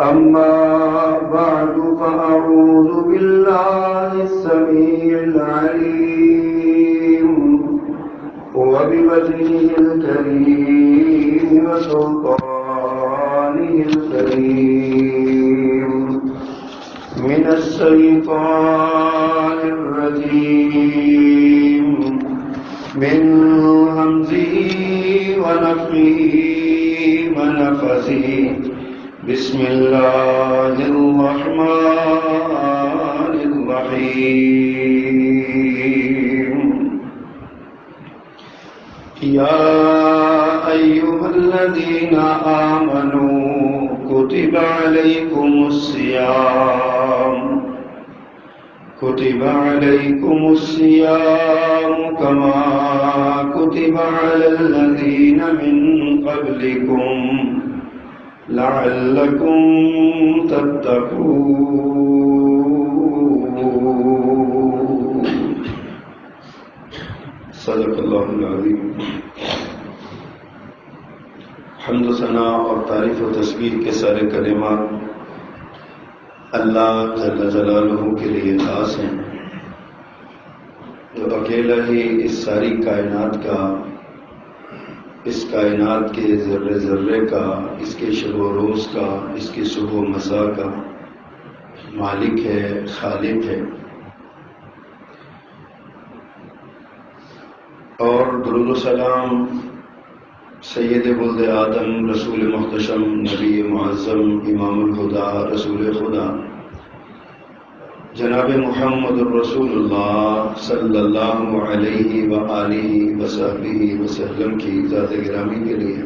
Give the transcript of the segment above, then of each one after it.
أما بعد فأعوذ بالله السميع العليم وبوجهه الكريم وسلطانه الكريم من الشيطان الرجيم من همزه ونفخه ونفثه بسم الله الرحمن الرحيم يا أيها الذين آمنوا كتب عليكم الصيام كما كتب على الذين من قبلكم لعلكم تتقون صدق اللہ العظیم۔ حمد و ثنا اور تعریف و تسبیح کے سارے کلمات اللہ جل جلالہ کے لیے خاص ہیں، جو اکیلا ہی اس ساری کائنات کا، اس کائنات کے ذرے ذرے کا، اس کے شب و روز کا، اس کے صبح و مساء کا مالک ہے، خالق ہے۔ اور درود و سلام سید ولد آدم، رسول محتشم، نبی معظم، امام الہدیٰ، رسول خدا جناب محمد الرسول اللہ صلی اللہ علیہ وآلہ وصحبہ وسلم کی ذات گرامی کے لیے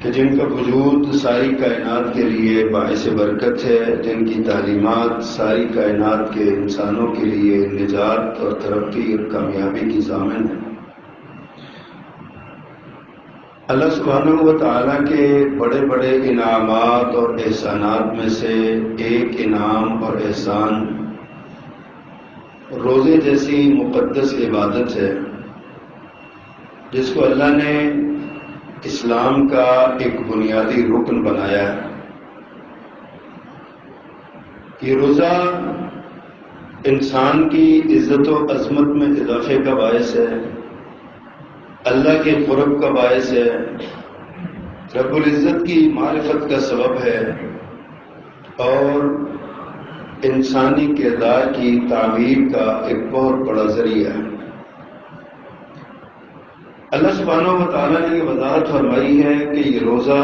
کہ جن کا وجود ساری کائنات کے لیے باعث برکت ہے، جن کی تعلیمات ساری کائنات کے انسانوں کے لیے نجات اور ترقی اور کامیابی کی ضامن ہے۔ اللہ سبحانہ و تعالیٰ کے بڑے بڑے انعامات اور احسانات میں سے ایک انعام اور احسان روزے جیسی مقدس عبادت ہے، جس کو اللہ نے اسلام کا ایک بنیادی رکن بنایا ہے۔ یہ روزہ انسان کی عزت و عظمت میں اضافے کا باعث ہے، اللہ کے قرب کا باعث ہے، رب العزت کی معرفت کا سبب ہے، اور انسانی کردار کی تعمیر کا ایک بہت بڑا ذریعہ ہے۔ اللہ سبحانہ و تعالیٰ نے یہ وضاحت فرمائی ہے کہ یہ روزہ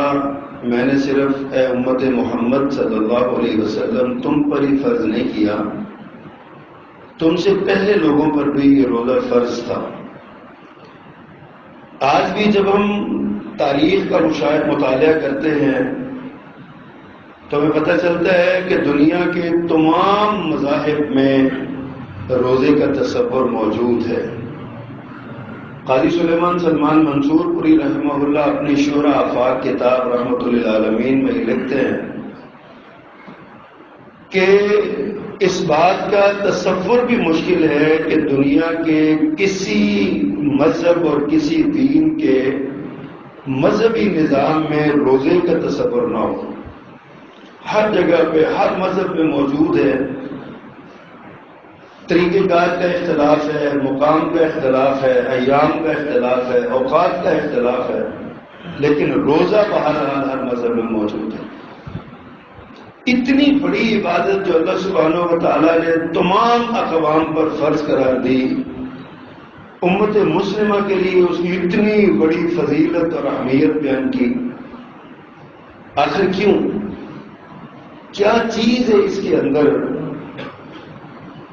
میں نے صرف اے امت محمد صلی اللہ علیہ وسلم تم پر ہی فرض نہیں کیا، تم سے پہلے لوگوں پر بھی یہ روزہ فرض تھا۔ آج بھی جب ہم تاریخ کا مطالعہ کرتے ہیں تو ہمیں پتہ چلتا ہے کہ دنیا کے تمام مذاہب میں روزے کا تصور موجود ہے۔ قاضی سلیمان سلمان منصور پوری رحمہ اللہ اپنی شورا آفاق کتاب رحمۃ للعالمین میں لکھتے ہیں کہ اس بات کا تصور بھی مشکل ہے کہ دنیا کے کسی مذہب اور کسی دین کے مذہبی نظام میں روزے کا تصور نہ ہو۔ ہر جگہ پہ ہر مذہب میں موجود ہے، طریقہ کار کا اختلاف ہے، مقام کا اختلاف ہے، ایام کا اختلاف ہے، اوقات کا اختلاف ہے، لیکن روزہ بہرحال ہر مذہب میں موجود ہے۔ اتنی بڑی عبادت جو اللہ سبحانہ و تعالیٰ نے تمام اقوام پر فرض قرار دی، امت مسلمہ کے لیے اس کی اتنی بڑی فضیلت اور اہمیت بیان کی، آخر کیوں؟ کیا چیز ہے اس کے اندر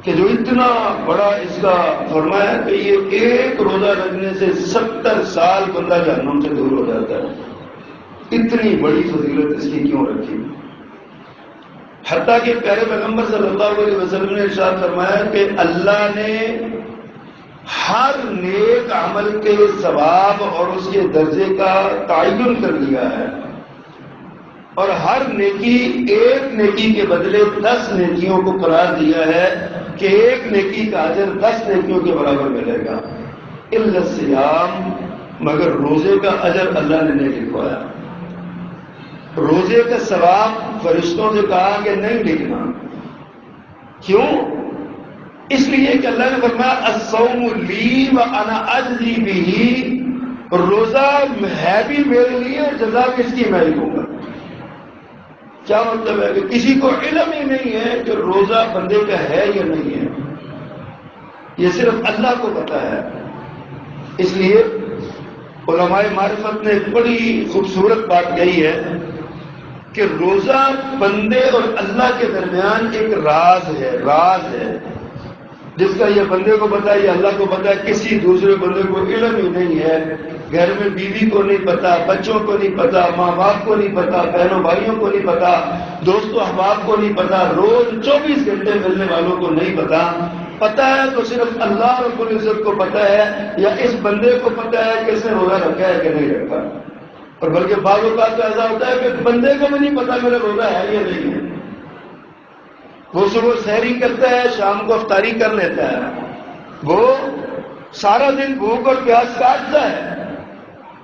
کہ جو اتنا بڑا اس کا فرمایا کہ یہ ایک روزہ رکھنے سے 70 سال بندہ جہنم سے دور ہو جاتا ہے؟ اتنی بڑی فضیلت اس کی کیوں رکھی؟ حتیٰ کہ پیارے پیغمبر صلی اللہ علیہ وسلم نے ارشاد فرمایا کہ اللہ نے ہر نیک عمل کے ثواب اور اس کے درجے کا تعین کر لیا ہے، اور ہر نیکی ایک نیکی کے بدلے 10 نیکیوں کو قرار دیا ہے کہ ایک نیکی کا اجر 10 نیکیوں کے برابر ملے گا، الا الصیام، مگر روزے کا اجر اللہ نے نہیں لکھوایا۔ روزے کا ثواب فرشتوں سے کہا کہ نہیں لکھنا. کیوں؟ اس لیے کہ اللہ نے فرمایا الصوم لی وانا اجزی بہ، روزہ ہے بھی میرے لیے، جزا بھی اس کی میں ہی دوں گا. کیا مطلب ہے کہ کسی کو علم ہی نہیں ہے کہ روزہ بندے کا ہے یا نہیں ہے، یہ صرف اللہ کو پتا ہے. اس لیے علماء معرفت نے ایک بڑی خوبصورت بات کہی ہے کہ روزہ بندے اور اللہ کے درمیان ایک راز ہے جس کا یہ بندے کو پتا ہے، یہ اللہ کو پتا ہے، کسی دوسرے بندے کو علم ہی نہیں ہے. گھر میں بیوی کو نہیں پتا، بچوں کو نہیں پتا، ماں باپ کو نہیں پتا، بہنوں بھائیوں کو نہیں پتا، دوست و احباب کو نہیں پتا، روز 24 گھنٹے ملنے والوں کو نہیں پتا. پتا ہے تو صرف اللہ رب العزت کو پتا ہے، یا اس بندے کو پتا ہے کہ اس نے روزہ رکھا ہے کہ نہیں رکھا. اور بلکہ بعض اوقات تو ایسا ہوتا ہے کہ بندے کو بھی نہیں پتا میرا روزہ ہے یا نہیں ہے. وہ صبح سحری کرتا ہے، شام کو افطاری کر لیتا ہے، وہ سارا دن بھوک اور پیاس کاٹتا ہے.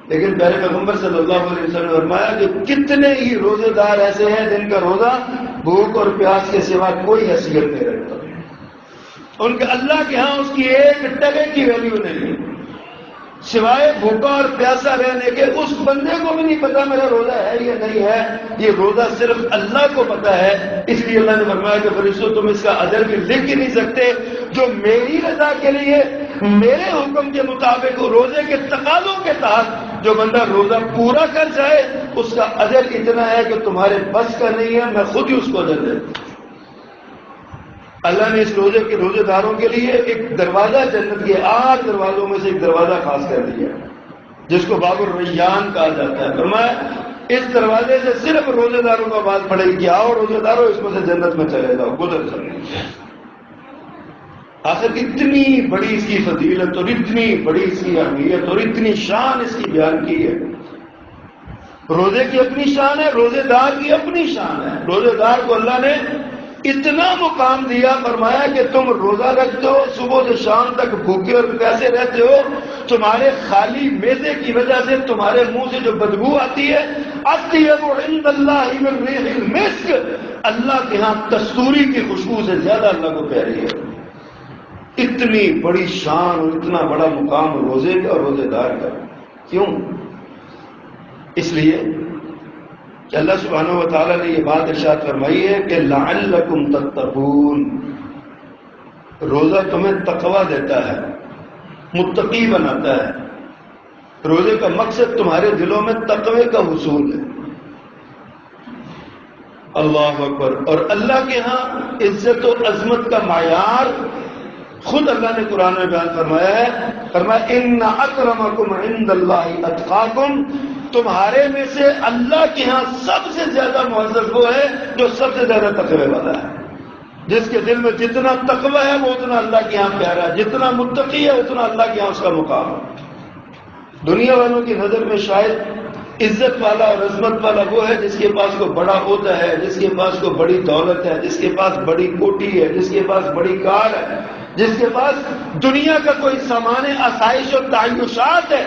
لیکن پیارے پیغمبر صلی اللہ علیہ وسلم نے فرمایا کہ کتنے ہی روزے دار ایسے ہیں جن کا روزہ بھوک اور پیاس کے سوا کوئی حیثیت نہیں رکھتا. ان کے اللہ کے ہاں اس کی ایک ٹکے کی ویلیو نہیں، سوائے بھوکا اور پیاسا رہنے کے. اس بندے کو بھی نہیں پتا میرا روزہ ہے یا نہیں ہے، یہ روزہ صرف اللہ کو پتا ہے. اس لیے اللہ نے فرمایا کہ فرشتوں تم اس کا اجر بھی لکھ ہی نہیں سکتے. جو میری رضا کے لیے میرے حکم کے مطابق روزے کے تقاضوں کے تحت جو بندہ روزہ پورا کر جائے اس کا اجر اتنا ہے کہ تمہارے بس کا نہیں ہے، میں خود ہی اس کو اجر دے دوں. اللہ نے اس روزے کے روزے داروں کے لیے ایک دروازہ جنت کے 8 دروازوں میں سے ایک دروازہ خاص کر دیا جس کو باب الریان کہا جاتا ہے. فرمایا اس دروازے سے صرف روزے داروں کا آواز پڑے گی کہ آؤ روزے داروں اس میں سے جنت میں چلے جاؤ، گزر چلے. آخر اتنی بڑی اس کی فضیلت اور اتنی بڑی اس کی اہمیت اور اتنی شان اس کی بیان کی ہے. روزے کی اپنی شان ہے، روزے دار کی اپنی شان ہے. روزے دار کو اللہ نے اتنا مقام دیا، فرمایا کہ تم روزہ رکھتے ہو، صبح سے شام تک بھوکے اور پیاسے رہتے ہو، تمہارے خالی میدے کی وجہ سے تمہارے منہ سے جو بدبو آتی ہے، اطیب عند اللہ من ریح المسک، اللہ کے ہاں کستوری کی خوشبو سے زیادہ اللہ کو پیاری ہے. اتنی بڑی شان اور اتنا بڑا مقام روزے کا اور روزے دار کا. کیوں؟ اس لیے کہ اللہ سبحانہ و تعالیٰ نے یہ بات ارشاد فرمائی ہے کہ لعلکم تتقون، روزہ تمہیں تقوی دیتا ہے، متقی بناتا ہے. روزے کا مقصد تمہارے دلوں میں تقوی کا حصول ہے. اللہ اکبر. اور اللہ کے ہاں عزت و عظمت کا معیار خود اللہ نے قرآن میں بیان فرمایا ہے. فرمایا ان اکرمکم عند اللہ اتقاکم، تمہارے میں سے اللہ کے ہاں سب سے زیادہ معزز وہ ہے جو سب سے زیادہ تقوی والا ہے. جس کے دل میں جتنا تقوی ہے وہ اتنا اللہ کے ہاں پیارا ہے، جتنا متقی ہے اتنا اللہ کے ہاں اس کا مقام ہے. دنیا والوں کی نظر میں شاید عزت والا اور عظمت والا وہ ہے جس کے پاس کو بڑا عہدہ ہے، جس کے پاس کو بڑی دولت ہے، جس کے پاس بڑی کوٹھی ہے، جس کے پاس بڑی کار ہے، جس کے پاس دنیا کا کوئی سامان آسائش اور تعیشات ہے.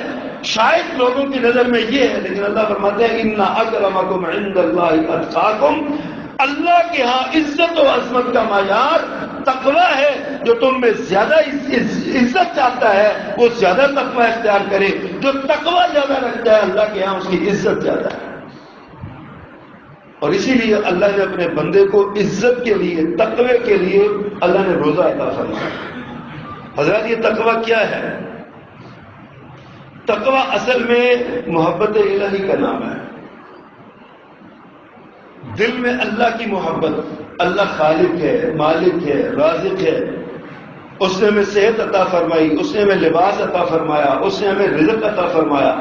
شاید لوگوں کی نظر میں یہ ہے، لیکن اللہ فرماتے ہیں ان اکرمکم عند اللہ اتقاکم، اللہ کے ہاں عزت و عظمت کا معیار تقوی ہے. جو تم میں زیادہ عزت چاہتا ہے وہ زیادہ تقوی اختیار کرے، جو تقوی زیادہ رکھتا ہے اللہ کے ہاں اس کی عزت زیادہ ہے. اور اسی لیے اللہ نے اپنے بندے کو عزت کے لیے، تقوی کے لیے اللہ نے روزہ عطا فرمایا. حضرات یہ تقوی کیا ہے؟ تقوی اصل میں محبت الہی کا نام ہے. دل میں اللہ کی محبت، اللہ خالق ہے، مالک ہے، رازق ہے، اس نے ہمیں صحت عطا فرمائی، اس نے ہمیں لباس عطا فرمایا، اس نے ہمیں رزق عطا فرمایا،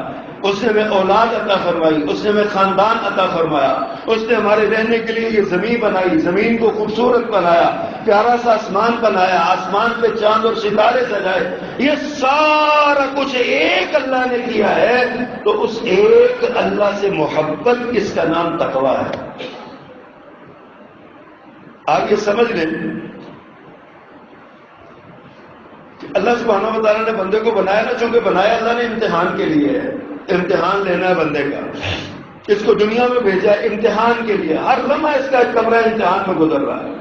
اس نے ہمیں اولاد عطا فرمائی، اس نے ہمیں خاندان عطا فرمایا، اس نے ہمارے رہنے کے لیے یہ زمین بنائی، زمین کو خوبصورت بنایا، پیارا سا آسمان بنایا، آسمان پہ چاند اور ستارے سجائے. یہ سارا کچھ ایک اللہ نے کیا ہے. تو اس ایک اللہ سے محبت، اس کا نام تقوی ہے. آپ یہ سمجھ لیں اللہ سبحانہ و تعالیٰ نے بندے کو بنایا نا، چونکہ بنایا اللہ نے امتحان کے لیے ہے. امتحان لینا ہے بندے کا. اس کو دنیا میں بھیجا امتحان کے لیے، ہر لمحہ اس کا کمرہ امتحان میں گزر رہا ہے۔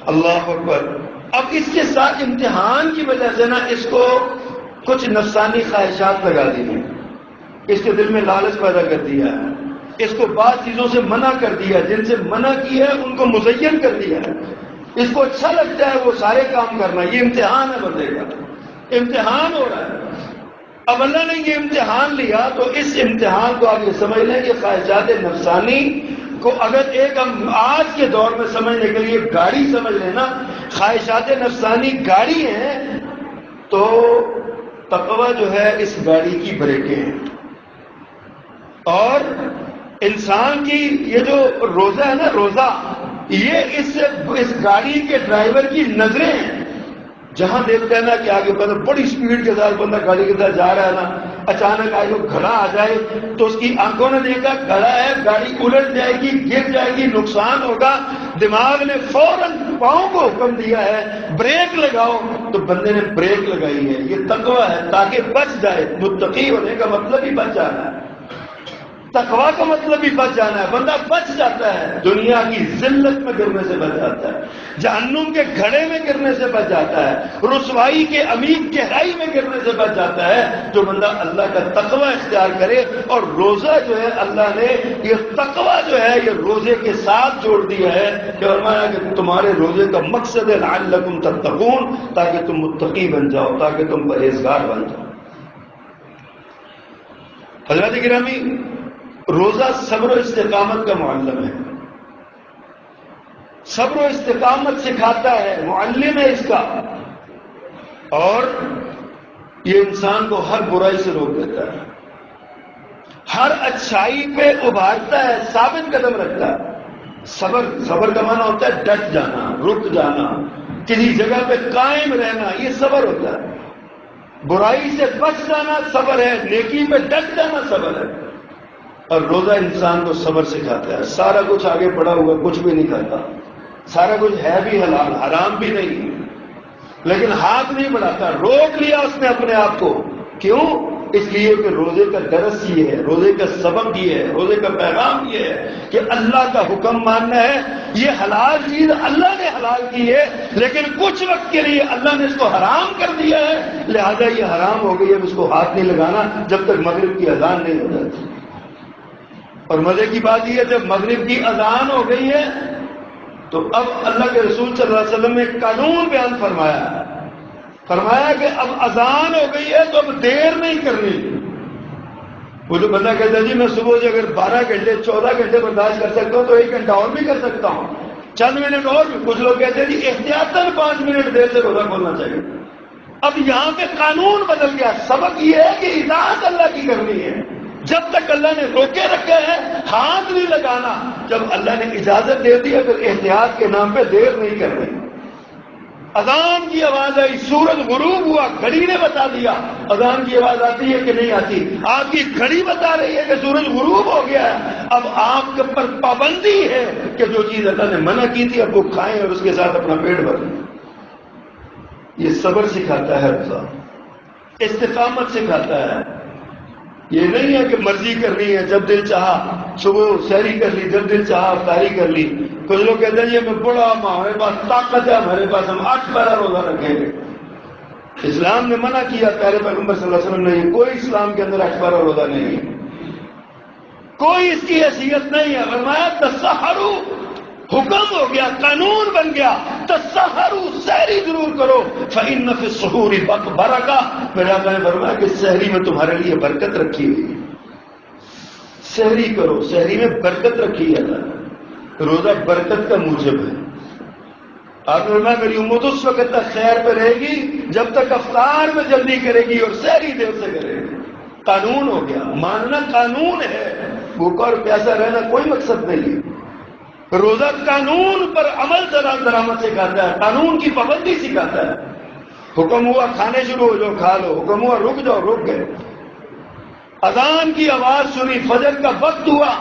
اللہ اکبر۔ اب اس کے ساتھ امتحان کی وجہ سے نا اس کو کچھ نفسانی خواہشات لگا دی ہیں، اس کے دل میں لالچ پیدا کر دیا ہے، اس کو بعض چیزوں سے منع کر دیا، جن سے منع کیا ہے ان کو مزین کر دیا ہے، اس کو اچھا لگتا ہے وہ سارے کام کرنا۔ یہ امتحان ہے بندے کا، امتحان ہو رہا ہے۔ اب اللہ نے یہ امتحان لیا تو اس امتحان کو آپ یہ سمجھ لیں کہ خواہشات نفسانی کو اگر ایک ہم آج کے دور میں سمجھنے کے لیے گاڑی سمجھ لیں نا، خواہشات نفسانی گاڑی ہیں تو تقوی جو ہے اس گاڑی کی بریکیں ہیں۔ اور انسان کی یہ جو روزہ ہے نا، روزہ یہ اس گاڑی کے ڈرائیور کی نظریں ہیں۔ جہاں دیکھتے ہیں نا کہ آگے بندہ بڑی سپیڈ کے ساتھ بندہ گاڑی کے ساتھ جا رہا ہے نا، اچانک آگے گھڑا آ جائے تو اس کی آنکھوں نے دیکھا گھڑا ہے، گاڑی الٹ جائے گی، گر جائے گی، نقصان ہوگا، دماغ نے فوراً پاؤں کو حکم دیا ہے بریک لگاؤ، تو بندے نے بریک لگائی ہے۔ یہ تقوی ہے تاکہ بچ جائے۔ متقی ہونے کا مطلب ہی بچ جانا ہے، تقویٰ کا مطلب بھی بچ جانا ہے۔ بندہ بچ جاتا ہے، دنیا کی ذلت میں گرنے سے بچ جاتا ہے، جہنم کے گھڑے میں گرنے سے بچ جاتا ہے، رسوائی کے عمیق گہرائی میں گرنے سے بچ جاتا ہے جو بندہ اللہ کا تقویٰ اختیار کرے۔ اور روزہ جو ہے اللہ نے یہ تقویٰ جو ہے یہ روزے کے ساتھ جوڑ دیا ہے کہ فرمایا کہ تمہارے روزے کا مقصد ہے لعلکم تتقون، تاکہ تم متقی بن جاؤ، تاکہ تم پرہیزگار بن جاؤ۔ حضرات گرامی، روزہ صبر و استقامت کا معلم ہے، صبر و استقامت سکھاتا ہے، معلم ہے اس کا، اور یہ انسان کو ہر برائی سے روک دیتا ہے، ہر اچھائی پہ ابھارتا ہے، ثابت قدم رکھتا ہے۔ صبر کا معنی ہوتا ہے ڈٹ جانا، رک جانا، کسی جگہ پہ قائم رہنا، یہ صبر ہوتا ہے۔ برائی سے بچ جانا صبر ہے، نیکی پہ ڈٹ جانا صبر ہے۔ اور روزہ انسان کو صبر سکھاتا ہے۔ سارا کچھ آگے پڑا ہوا، کچھ بھی نہیں کرتا، سارا کچھ ہے بھی حلال، حرام بھی نہیں، لیکن ہاتھ نہیں بڑھاتا، روک لیا اس نے اپنے آپ کو۔ کیوں؟ اس لیے کہ روزے کا درس یہ ہے، روزے کا سبب یہ ہے، روزے کا پیغام یہ ہے کہ اللہ کا حکم ماننا ہے۔ یہ حلال چیز اللہ نے حلال کی ہے، لیکن کچھ وقت کے لیے اللہ نے اس کو حرام کر دیا ہے، لہذا یہ حرام ہو گئی ہے، اس کو ہاتھ نہیں لگانا جب تک مغرب کی اذان نہیں ہو جاتی۔ اور مزے کی بات یہ ہے جب مغرب کی اذان ہو گئی ہے تو اب اللہ کے رسول صلی اللہ علیہ وسلم نے قانون بیان فرمایا کہ اب اذان ہو گئی ہے تو اب دیر نہیں کرنی۔ وہ جو بندہ کہتا ہے جی میں صبح سے اگر 12 گھنٹے 14 گھنٹے برداشت کر سکتا ہوں تو 1 گھنٹہ اور بھی کر سکتا ہوں، چند منٹ اور بھی۔ کچھ لوگ کہتے ہیں جی احتیاطاً 5 منٹ دیر سے روزہ کھولنا چاہیے۔ اب یہاں پہ قانون بدل گیا، سبق یہ ہے کہ اطاعت اللہ کی کرنی ہے۔ جب تک اللہ نے روکے رکھے ہیں ہاتھ نہیں لگانا، جب اللہ نے اجازت دے دی ہے پھر احتیاط کے نام پہ دیر نہیں کرنی۔ اذان کی آواز آئی، سورج غروب ہوا، گھڑی نے بتا دیا اذان کی آواز آتی ہے کہ نہیں آتی، آپ کی گھڑی بتا رہی ہے کہ سورج غروب ہو گیا ہے۔ اب آپ کے پر پابندی ہے کہ جو چیز اللہ نے منع کی تھی اب وہ کھائیں اور اس کے ساتھ اپنا پیٹ بھریں۔ یہ صبر سکھاتا ہے، روزہ استقامت سکھاتا ہے۔ یہ نہیں ہے کہ مرضی کرنی ہے، جب دل چاہا صبح سحری کر لی، جب دل چاہا افطاری کر لی۔ کچھ لوگ کہتے ہیں یہ میں بڑا ہمارے پاس طاقت ہے، ہمارے پاس ہم 8 پیرا روزہ رکھیں گے۔ اسلام نے منع کیا، پیارے پیغمبر صلی اللہ علیہ وسلم نے، یہ کوئی اسلام کے اندر 8 پیرا روزہ نہیں ہے، کوئی اس کی حیثیت نہیں ہے۔ فرمایا تسحروا، حکم ہو گیا، قانون بن گیا، تسحروا، سحری ضرور کرو، فإن فی السحور برکہ۔ میرے آقا نے فرمایا کہ سحری میں تمہارے لیے برکت رکھی ہوئی ہے، سحری کرو، سحری میں برکت رکھی ہے اللہ نے۔ روزہ برکت کا موجب ہے۔ آپ نے فرمایا میری امت اس وقت تک خیر پہ رہے گی جب تک افطار میں جلدی کرے گی اور سحری دیر سے کرے گی۔ قانون ہو گیا، ماننا قانون ہے، بھوکا اور پیاسا رہنا کوئی مقصد نہیں ہے۔ روزہ قانون پر عمل درآمد سکھاتا ہے، قانون کی پابندی سکھاتا ہے۔ حکم ہوا کھانے شروع ہو جاؤ، کھا لو، حکم ہوا رک جاؤ، رک گئے۔ اذان کی آواز سنی، فجر کا وقت ہوا،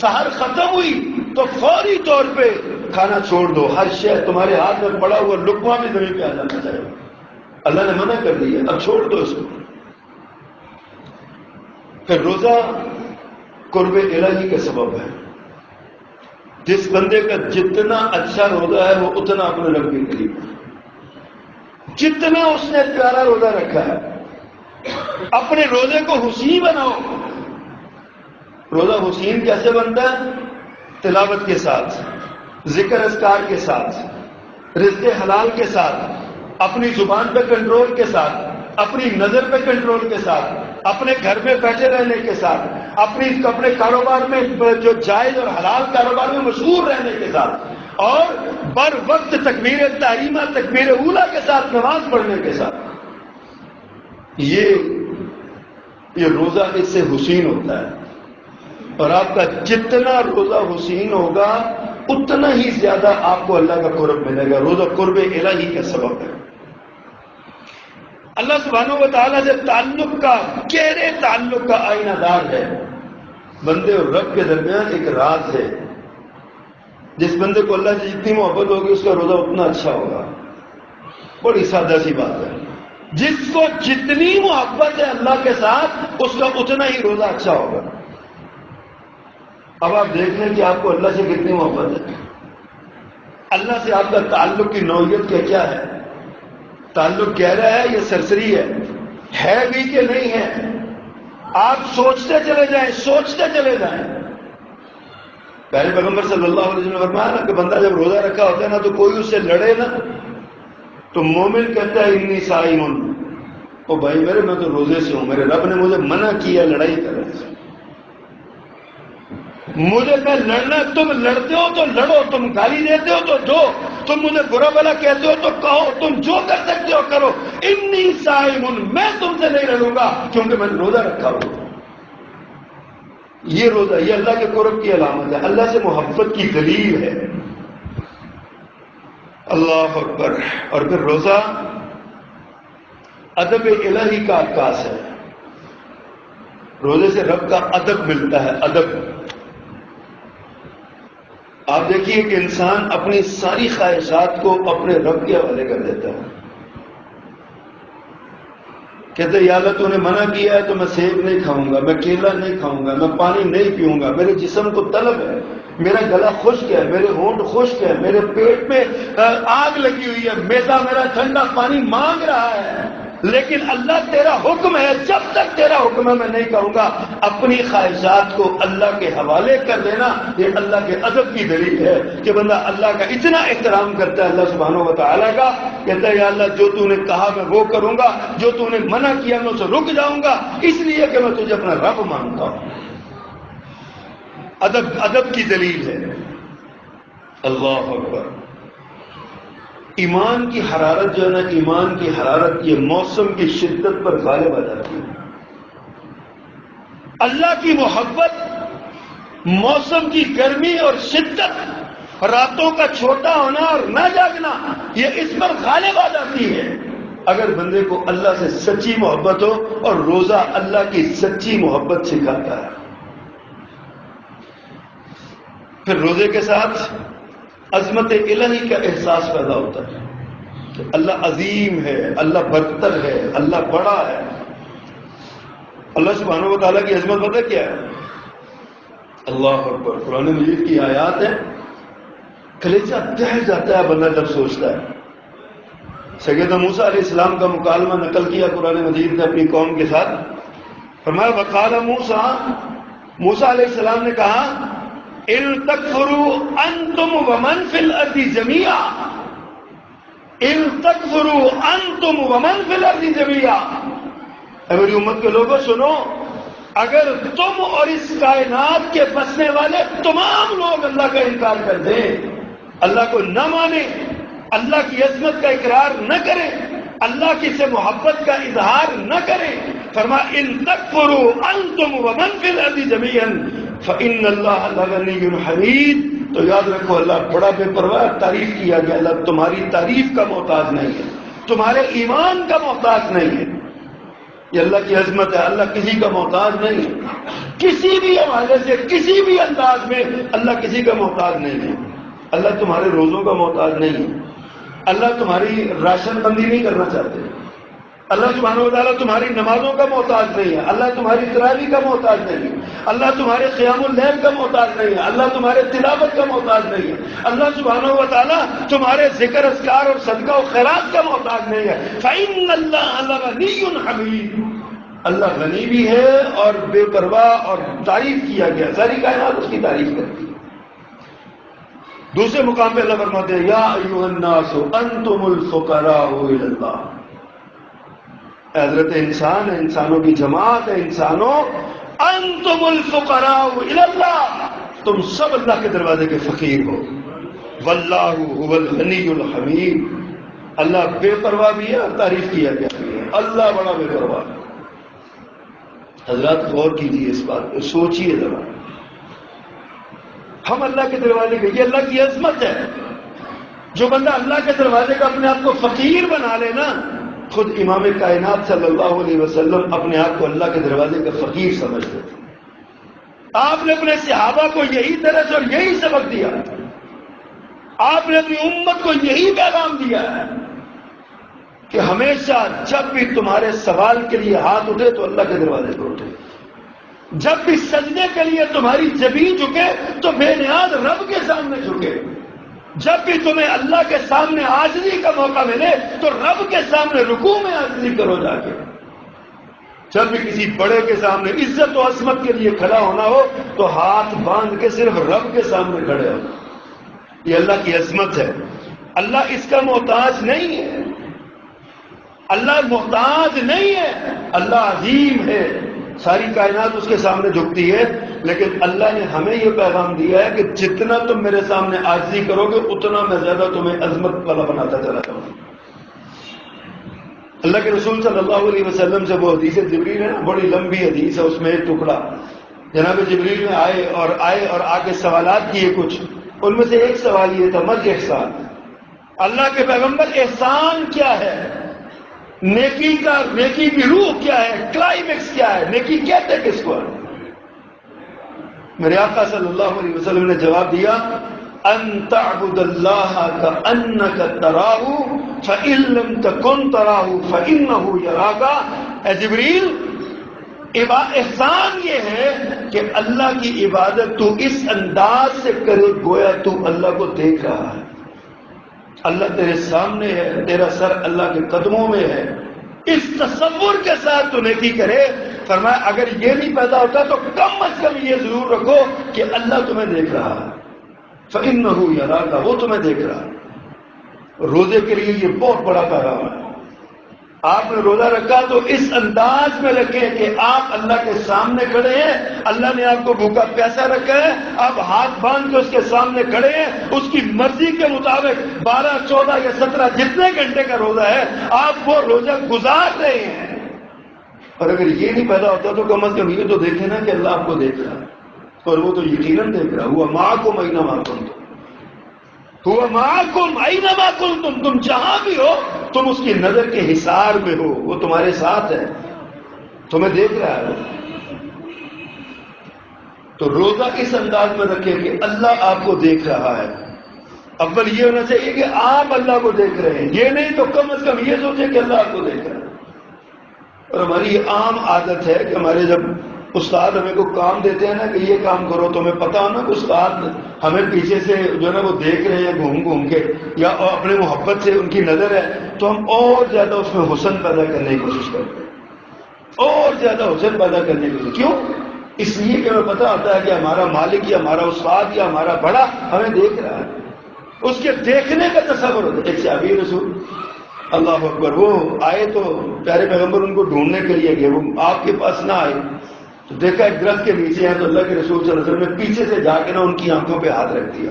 سحر ختم ہوئی تو فوری طور پہ کھانا چھوڑ دو، ہر شے تمہارے ہاتھ میں پڑا ہوا لقمہ بھی زمین پہ آ جانا چاہیے۔ اللہ نے منع کر دیا، اب چھوڑ دو اس کو۔ پھر روزہ قرب الہی کا سبب ہے. جس بندے کا جتنا اچھا روزہ ہے وہ اتنا اپنے رب کے قریب ہے. جتنا اس نے پیارا روزہ رکھا ہے اپنے روزے کو حسین بناؤ. روزہ حسین کیسے بنتا ہے؟ تلاوت کے ساتھ، ذکر اذکار کے ساتھ، رزق حلال کے ساتھ، اپنی زبان پہ کنٹرول کے ساتھ، اپنی نظر پہ کنٹرول کے ساتھ، اپنے گھر میں بیٹھے رہنے کے ساتھ، اپنے کاروبار میں جو جائز اور حلال کاروبار میں مشہور رہنے کے ساتھ، اور بر وقت تکبیر تحریمہ تکبیر اولیٰ کے ساتھ نماز پڑھنے کے ساتھ. یہ روزہ اس سے حسین ہوتا ہے. اور آپ کا جتنا روزہ حسین ہوگا اتنا ہی زیادہ آپ کو اللہ کا قرب ملے گا. روزہ قرب الہی کا سبب ہے. اللہ سبحانہ و تعالیٰ سے تعلق کا، گہرے تعلق کا آئینہ دار ہے. بندے اور رب کے درمیان ایک راز ہے. جس بندے کو اللہ سے جتنی محبت ہوگی اس کا روزہ اتنا اچھا ہوگا. بڑی سادہ سی بات ہے. جس کو جتنی محبت ہے اللہ کے ساتھ اس کا اتنا ہی روزہ اچھا ہوگا. اب آپ دیکھ لیں کہ آپ کو اللہ سے کتنی محبت ہے. اللہ سے آپ کا تعلق کی نوعیت کیا ہے؟ تعلق گہرا ہے یا سرسری ہے بھی کہ نہیں ہے؟ آپ سوچتے چلے جائیں، سوچتے چلے جائیں. پہلے پیغمبر صلی اللہ علیہ وسلم نے فرمایا نا کہ بندہ جب روزہ رکھا ہوتا ہے نا تو کوئی اس سے لڑے نا تو مومن کہتا ہے انی صائم. او بھائی میرے، میں تو روزے سے ہوں، میرے رب نے مجھے منع کیا لڑائی کرنے سے. مجھے میں لڑنا، تم لڑتے ہو تو لڑو، تم گالی دیتے ہو تو دو، تم مجھے برا بھلا کہتے ہو تو کہو، تم جو کر سکتے ہو کرو. انی صائم، میں تم سے نہیں لڑوں گا کیونکہ میں نے روزہ رکھا ہوں. یہ روزہ، یہ اللہ کے قرب کی علامت ہے، اللہ سے محبت کی دلیل ہے. اللہ اکبر. اور پھر روزہ ادب الہی کا عکاس ہے. روزے سے رب کا ادب ملتا ہے. ادب آپ دیکھیے کہ انسان اپنی ساری خواہشات کو اپنے رب کے حوالے کر دیتا ہے. کہتے ہیں یا اللہ تو نے منع کیا ہے تو میں سیب نہیں کھاؤں گا، میں کیلا نہیں کھاؤں گا، میں پانی نہیں پیوں گا. میرے جسم کو طلب ہے، میرا گلا خشک ہے، میرے ہونٹ خشک ہے، میرے پیٹ میں آگ لگی ہوئی ہے، میدا میرا ٹھنڈا پانی مانگ رہا ہے. لیکن اللہ تیرا حکم ہے، جب تک تیرا حکم ہے میں نہیں کہوں گا. اپنی خواہشات کو اللہ کے حوالے کر دینا یہ اللہ کے ادب کی دلیل ہے کہ بندہ اللہ کا اتنا احترام کرتا ہے، اللہ سبحانہ و تعالیٰ کا. کہتا ہے یا اللہ جو تو نے کہا میں وہ کروں گا، جو تو نے منع کیا میں اسے رک جاؤں گا، اس لیے کہ میں تجھے اپنا رب مانتا ہوں. ادب کی دلیل ہے. اللہ اکبر. ایمان کی حرارت جو ہے نا، ایمان کی حرارت یہ موسم کی شدت پر غالب آ جاتی ہے. اللہ کی محبت موسم کی گرمی اور شدت، راتوں کا چھوٹا ہونا اور نہ جاگنا، یہ اس پر غالب آ جاتی ہے اگر بندے کو اللہ سے سچی محبت ہو. اور روزہ اللہ کی سچی محبت سکھاتا ہے. پھر روزے کے ساتھ عظمت الہی کا احساس پیدا ہوتا ہے کہ اللہ عظیم ہے، اللہ برتر ہے، اللہ بڑا ہے. اللہ سبحانہ و تعالیٰ کی عظمت پتہ کیا ہے؟ اللہ اکبر. قرآن مجید کی آیات ہے، کلیجہ دہل جاتا ہے بندہ جب سوچتا ہے. سیدنا موسیٰ علیہ السلام کا مکالمہ نقل کیا قرآن مجید نے اپنی قوم کے ساتھ. فرمایا وقال موسیٰ علیہ السلام نے کہا ان تکفروا انتم ومن فی الارض جميعا، ان تکفروا انتم ومن فی الارض جميعا. اے میری امت کے لوگوں سنو، اگر تم اور اس کائنات کے بسنے والے تمام لوگ اللہ کا انکار کر دیں، اللہ کو نہ مانیں، اللہ کی عظمت کا اقرار نہ کریں، اللہ کی سے محبت کا اظہار نہ کریں، فرمایا ان تکفروا انتم ومن فی الارض جميعا فإن اللہ لغنی حمید. تو یاد رکھو اللہ بڑا بے پرواہ تعریف کیا گیا. اللہ تمہاری تعریف کا محتاج نہیں ہے، تمہارے ایمان کا محتاج نہیں ہے. یہ اللہ کی عظمت ہے، اللہ کسی کا محتاج نہیں ہے. کسی بھی حوالے سے کسی بھی انداز میں اللہ کسی کا محتاج نہیں ہے. اللہ تمہارے روزوں کا محتاج نہیں ہے. اللہ تمہاری راشن بندی نہیں کرنا چاہتے. اللہ سبحانہ و تعالیٰ تمہاری نمازوں کا محتاج نہیں ہے، اللہ تمہاری تراویح کا محتاج نہیں ہے، اللہ تمہارے قیام اللیل کا محتاج نہیں ہے، اللہ تمہارے تلاوت کا محتاج نہیں ہے، اللہ سبحانہ و تعالیٰ تمہارے ذکر اذکار اور صدقہ و خیرات کا محتاج نہیں ہے۔ فإن اللہ غنی حمید، اللہ غنی بھی ہے اور بے پرواہ اور تعریف کیا گیا، ساری کائنات اس کی تعریف کرتی ہے۔ دوسرے مقام پہ اللہ فرماتے ہیں یا ایھا الناس انتم الفقراء الی اللہ، حضرت انسان ہے، انسانوں کی جماعت ہے، انسانوں انتم الفقراء الی اللہ، تم سب اللہ کے دروازے کے فقیر ہو۔ واللہ هو الغنی الحمید، اللہ بے پرواہ بھی ہے اور تعریف کیا گیا بھی ہے، اللہ بڑا بے پرواہ ہے۔ حضرات غور کیجیے اس بات پہ، سوچیے ذرا، ہم اللہ کے دروازے کے، یہ اللہ کی عظمت ہے۔ جو بندہ اللہ کے دروازے کا اپنے آپ کو فقیر بنا لے نا، خود امام کائنات صلی اللہ علیہ وسلم اپنے آپ کو اللہ کے دروازے کا فقیر سمجھتے تھے۔ آپ نے اپنے صحابہ کو یہی درس اور یہی سبق دیا، آپ نے اپنی امت کو یہی پیغام دیا ہے کہ ہمیشہ جب بھی تمہارے سوال کے لیے ہاتھ اٹھے تو اللہ کے دروازے پر اٹھے، جب بھی سجدے کے لیے تمہاری جبین جھکے تو بے نیاز رب کے سامنے جھکے، جب بھی تمہیں اللہ کے سامنے عاجزی کا موقع ملے تو رب کے سامنے رکوع میں عاجزی کرو جا کے، جب بھی کسی بڑے کے سامنے عزت و عظمت کے لیے کھڑا ہونا ہو تو ہاتھ باندھ کے صرف رب کے سامنے کھڑے ہو۔ یہ اللہ کی عظمت ہے، اللہ اس کا محتاج نہیں ہے، اللہ محتاج نہیں ہے، اللہ عظیم ہے، ساری کائنات اس کے سامنے جھکتی ہے، لیکن اللہ نے ہمیں یہ پیغام دیا ہے کہ جتنا تم میرے سامنے عاجزی کرو گے اتنا میں زیادہ تمہیں عظمت والا بناتا چلا جاؤں گا۔ اللہ کے رسول صلی اللہ علیہ وسلم سے وہ حدیث جبریل ہے نا، بڑی لمبی حدیث ہے، اس میں ایک ٹکڑا جناب جبریل میں آئے اور آگے سوالات کیے کچھ، ان میں سے ایک سوال یہ تھا مل احسان، اللہ کے پیغمبر احسان کیا ہے، نیکی کی روح کیا ہے، کلائمیکس کیا ہے، نیکی کہتے کس کو؟ میرے آقا صلی اللہ علیہ وسلم نے جواب دیا ان تعبد اللہ کأنک تراہ فإن لم تکن تراہ فإنہ یراک۔ اے جبریل، احسان یہ ہے کہ اللہ کی عبادت تو اس انداز سے کرے گویا تو اللہ کو دیکھ رہا ہے، اللہ تیرے سامنے ہے، تیرا سر اللہ کے قدموں میں ہے، اس تصور کے ساتھ تو نیکی کرے۔ فرمایا اگر یہ نہیں پیدا ہوتا تو کم از کم یہ ضرور رکھو کہ اللہ تمہیں دیکھ رہا ہے، فإنہ یراک، وہ تمہیں دیکھ رہا ہے۔ روزے کے لیے یہ بہت بڑا پیغام ہے۔ آپ نے روزہ رکھا تو اس انداز میں رکھیں کہ آپ اللہ کے سامنے کھڑے ہیں، اللہ نے آپ کو بھوکا پیاسا رکھا ہے، آپ ہاتھ باندھ کے اس کے سامنے کھڑے ہیں، اس کی مرضی کے مطابق 12 14 یا 17 جتنے گھنٹے کا روزہ ہے آپ وہ روزہ گزار رہے ہیں۔ اور اگر یہ نہیں پیدا ہوتا تو کم از کم یہ تو دیکھیں نا کہ اللہ آپ کو دیکھ رہا ہے، اور وہ تو یقیناً دیکھ رہا، ہوا معکم اینما کنتم، ہوا معکم اینما کنتم، تم جہاں بھی ہو تم اس کی نظر کے حصار میں ہو، وہ تمہارے ساتھ ہے، تمہیں دیکھ رہا ہے۔ تو روزہ اس انداز میں رکھے کہ اللہ آپ کو دیکھ رہا ہے۔ اول یہ ہونا چاہیے کہ آپ اللہ کو دیکھ رہے ہیں، یہ نہیں تو کم از کم یہ سوچے کہ اللہ آپ کو دیکھ رہا ہے۔ اور ہماری یہ عام عادت ہے کہ ہمارے جب استاد ہمیں کو کام دیتے ہیں نا کہ یہ کام کرو تو ہمیں پتا ہو نا کہ استاد ہمیں پیچھے سے جو ہے نا وہ دیکھ رہے ہیں گھوم کے، یا اپنے محبت سے ان کی نظر ہے، تو ہم اور زیادہ اس میں حسن پیدا کرنے کی کوشش کرتے ہیں، اور زیادہ حسن پیدا کرنے کی کوشش۔ کیوں؟ اس لیے کہ ہمیں پتا ہوتا ہے کہ ہمارا مالک یا ہمارا استاد یا ہمارا بڑا ہمیں دیکھ رہا ہے، اس کے دیکھنے کا تصور ہوتا ہے۔ ایک صحابی رسول اللہ اکبر، وہ آئے تو پیارے پیغمبر ان کو ڈھونڈنے کے لیے گئے، وہ آپ کے پاس نہ آئے تو دیکھا ایک درخت کے نیچے ہیں، تو اللہ کے رسول صلی اللہ علیہ وسلم نے پیچھے سے جا کے نا ان کی آنکھوں پہ ہاتھ رکھ دیا،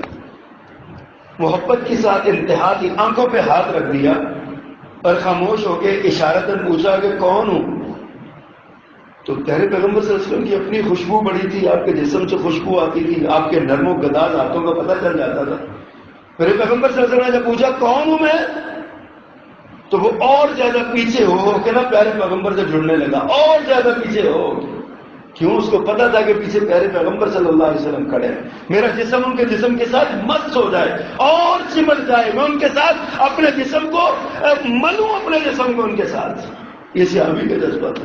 محبت کے ساتھ انتہا کی آنکھوں پہ ہاتھ رکھ دیا اور خاموش ہو کے اشارتاً پوچھا کہ کون ہوں؟ تو پیارے پیغمبر صلی اللہ علیہ وسلم کی اپنی خوشبو بڑی تھی، آپ کے جسم سے خوشبو آتی تھی، آپ کے نرم و گداز ہاتھوں کا پتہ چل جاتا تھا۔ میرے پیغمبر صلی اللہ علیہ وسلم نے جب پوچھا کون ہوں میں، تو وہ اور زیادہ پیچھے ہو کے نا پیارے پیغمبر سے جڑنے لگا، اور زیادہ پیچھے ہو۔ کیوں؟ اس کو پتا تھا کہ پیچھے پیارے پیغمبر صلی اللہ علیہ وسلم کھڑے ہیں، میرا جسم ان کے جسم کے ساتھ مست ہو جائے اور سمٹ جائے، میں ان کے ساتھ اپنے جسم کو ملوں، اپنے جسم کو ان کے ساتھ۔ یہ سیامی کا جذبہ تھا.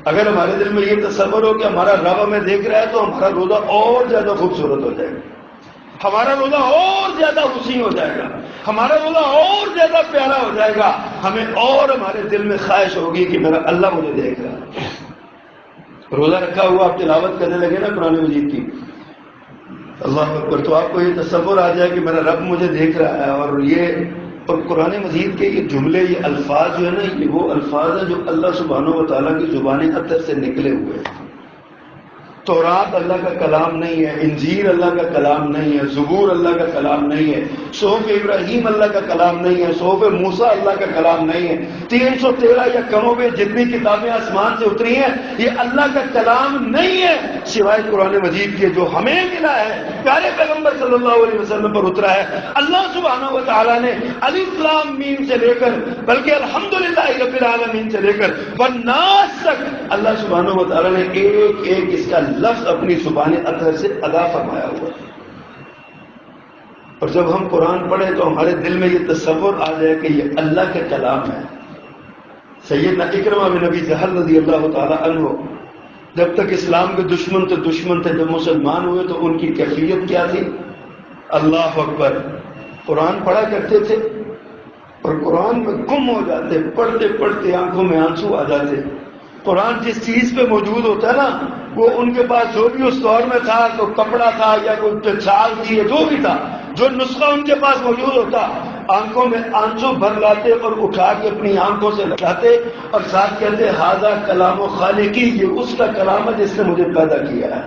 اگر ہمارے دل میں یہ تصور ہو کہ ہمارا رب ہمیں دیکھ رہا ہے تو ہمارا روزہ اور زیادہ خوبصورت ہو جائے گا, ہمارا روزہ اور زیادہ حسین ہو جائے گا, ہمارا روزہ اور زیادہ پیارا ہو جائے گا. ہمیں اور ہمارے دل میں خواہش ہوگی کہ میرا اللہ مجھے دیکھ رہا ہے. روزہ رکھا ہوا آپ تلاوت کرنے لگے نا قرآن مجید کی, اللہ اکبر, تو آپ کو یہ تصور آ جائے کہ میرا رب مجھے دیکھ رہا ہے. اور قرآن مجید کے یہ جملے, یہ الفاظ جو ہے نا, یہ وہ الفاظ ہیں جو اللہ سبحانہ و تعالیٰ کی زبان اطہر سے نکلے ہوئے ہیں. تورات اللہ کا کلام نہیں ہے, انجیل اللہ کا کلام نہیں ہے, زبور اللہ کا کلام نہیں ہے, صحف ابراہیم اللہ کا کلام نہیں ہے, صحف موسیٰ اللہ کا کلام نہیں ہے. 313 یا کم و بیش جتنی کتابیں آسمان سے اتری ہیں یہ اللہ کا کلام نہیں ہے سوائے قرآن مجید کے جو ہمیں ملا ہے, پیارے پیغمبر صلی اللہ علیہ وسلم پر اترا ہے. اللہ سبحانہ و تعالیٰ نے الف لام میم سے لے کر بلکہ الحمدللہ رب العالمین سے لے کر والناس تک اللہ سبحانہ و تعالیٰ نے ایک ایک اس کا لفظ اپنی زبان اطہر سے ادا فرمایا ہوا ہے. اور جب ہم قرآن پڑھیں تو ہمارے دل میں یہ تصور آ جائے کہ یہ اللہ کا کلام ہے. سیدنا اکرمہ بن ابی جہل رضی اللہ تعالی عنہ جب تک اسلام کے دشمن تھے, جب مسلمان ہوئے تو ان کی کیفیت کیا تھی؟ اللہ اکبر, قرآن پڑھا کرتے تھے اور قرآن میں گم ہو جاتے, پڑھتے پڑھتے آنکھوں میں آنسو آ جاتے. قرآن جس چیز پہ موجود ہوتا ہے نا, وہ ان کے پاس جو بھی اس دور میں تھا, تو کپڑا تھا یا کوئی چھال تھی یا جو بھی تھا, جو نسخہ ان کے پاس موجود ہوتا, آنکھوں میں آنسو بھر لاتے اور اٹھا کے اپنی آنکھوں سے لگاتے اور ساتھ کہتے ھذا کلام خالقی, یہ اس کا کلام ہے جس نے مجھے پیدا کیا ہے.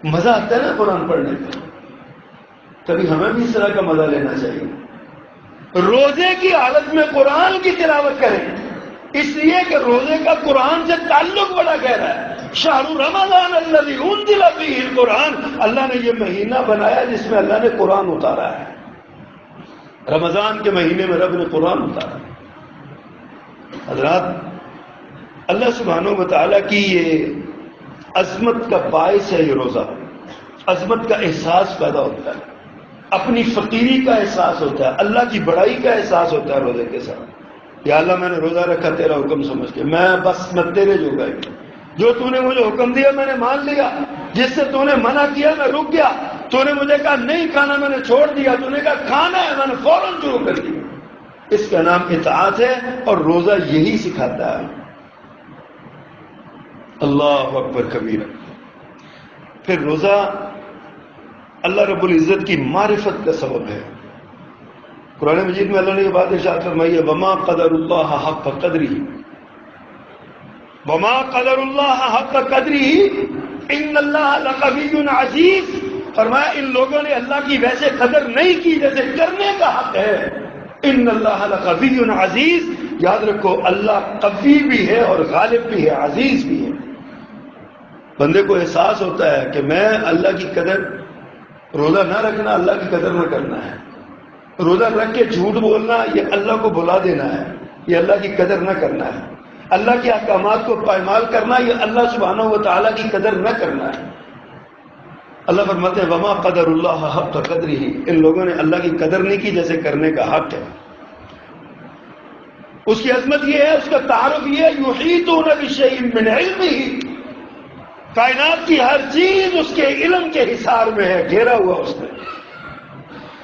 مزہ آتا ہے نا قرآن پڑھنے میں. کبھی ہمیں بھی اس طرح کا مزہ لینا چاہیے. روزے کی حالت میں قرآن کی تلاوت کریں, اس لیے کہ روزے کا قرآن سے تعلق بڑا گہرا ہے. شہر رمضان الذی انزل فیہ القرآن, اللہ نے یہ مہینہ بنایا جس میں اللہ نے قرآن اتارا ہے. رمضان کے مہینے میں رب نے قرآن اتارا. حضرات, اللہ سبحانہ و تعالیٰ کی یہ عظمت کا باعث ہے یہ روزہ. عظمت کا احساس پیدا ہوتا ہے, اپنی فقیری کا احساس ہوتا ہے, اللہ کی بڑائی کا احساس ہوتا ہے روزے کے ساتھ. یا اللہ میں نے روزہ رکھا تیرا حکم سمجھ کے, میں تیرے جو گئے, جو تو نے مجھے حکم دیا میں نے مان لیا, جس سے تو نے منع کیا میں رک گیا, تو نے مجھے کہا نہیں کھانا میں نے چھوڑ دیا, تو نے کہا کھانا ہے میں نے فوراً شروع کر دیا. اس کا نام اطاعت ہے اور روزہ یہی سکھاتا ہے. اللہ اکبر کبیرہ. پھر روزہ اللہ رب العزت کی معرفت کا سبب ہے. قرآن مجید میں اللہ نے یہ بات ارشاد فرمائی ہے وما قدر اللہ حق قدرہ, وما قدر اللہ حق قدرہ ان اللہ لقوی عزیز. فرمایا ان لوگوں نے اللہ کی ویسے قدر نہیں کی جیسے کرنے کا حق ہے. ان اللہ لقوی عزیز, یاد رکھو اللہ قوی بھی ہے اور غالب بھی ہے, عزیز بھی ہے. بندے کو احساس ہوتا ہے کہ میں اللہ کی قدر, روزہ نہ رکھنا اللہ کی قدر نہ کرنا ہے, روزہ رکھ کے جھوٹ بولنا یہ اللہ کو بھلا دینا ہے, یہ اللہ کی قدر نہ کرنا ہے. اللہ کے احکامات کو پائمال کرنا یہ اللہ سبحانہ و تعالیٰ کی قدر نہ کرنا ہے. اللہ فرماتے ہیں وما قدر اللہ حق قدرہ, ان لوگوں نے اللہ کی قدر نہیں کی جیسے کرنے کا حق ہے. اس کی عظمت یہ ہے, اس کا تعارف یہ ہے یحیطون بشیء من علمہ, کائنات کی ہر چیز اس کے علم کے حصار میں ہے, گھیرا ہوا اس نے.